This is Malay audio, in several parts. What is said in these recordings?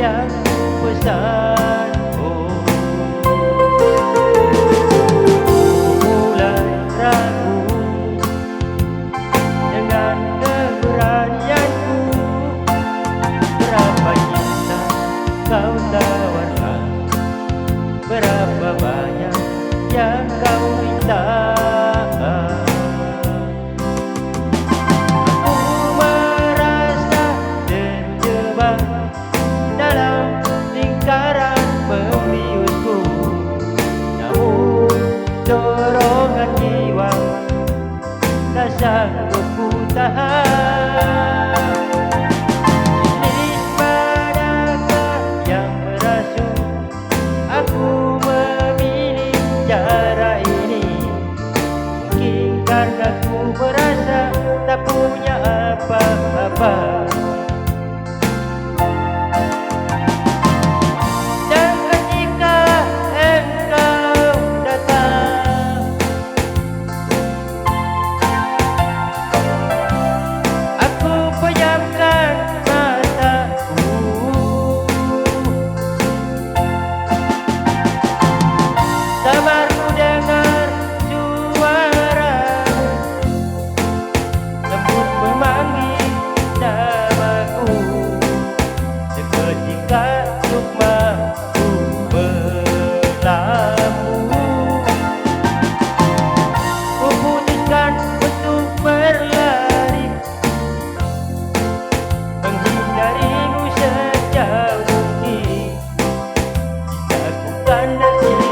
yang pesan. Oh, mulai ragu dengan keberanianku. Berapa cinta kau tawarkan, berapa banyak yang kau minta. Aku merasa terjebak dalam lingkaran membiusku, namun dorongan jiwa tak sanggup ku tahan. Iblis manakah yang merasuk aku memilih cara ini? Mungkin karena ku merasa tak punya apa-apa. Dan ketika engkau datang, aku pejamkan mataku. Samar ku dengar suaramu, lembut memanggil namaku. Seketika sukmaku berlabuh. Ku putuskan untuk berlari, menghindarimu sejauh mungkin. Lakukan nasib.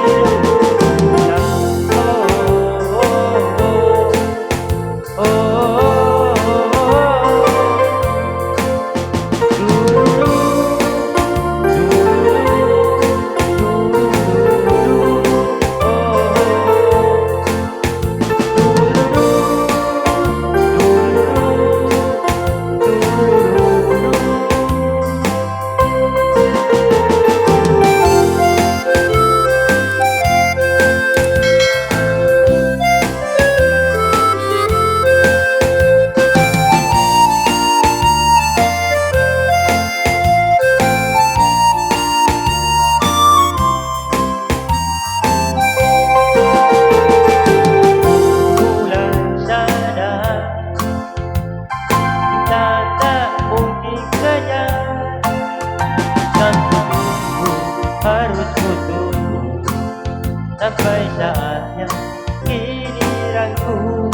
Harus kutubu sampai saatnya giliranku.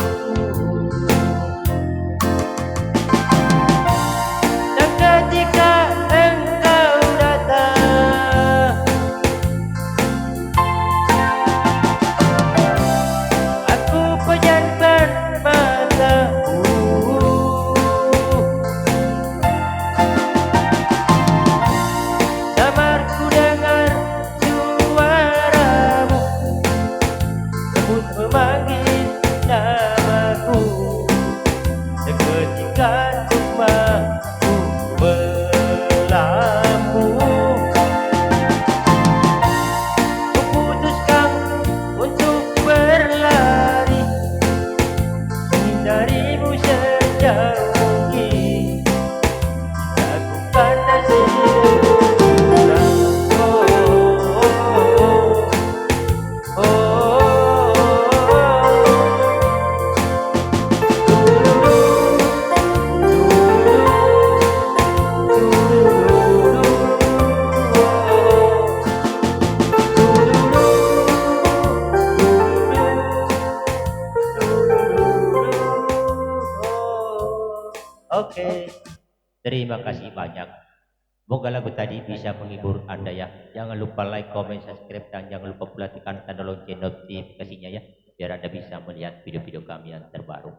Dan ketika engkau datang, aku pejamkan mataku. Samar ku dengar suaramu, lembut memanggil namaku. Seketika sukmaku berlabuh. Ku putuskan untuk berlari, menghindarimu sejauh mungkin. Lakukan nasib. Oke, terima kasih banyak. Semoga lagu tadi bisa menghibur Anda ya. Jangan lupa like, comment, subscribe, dan jangan lupa pula tekan tanda lonceng notifikasinya ya, biar Anda bisa melihat video-video kami yang terbaru.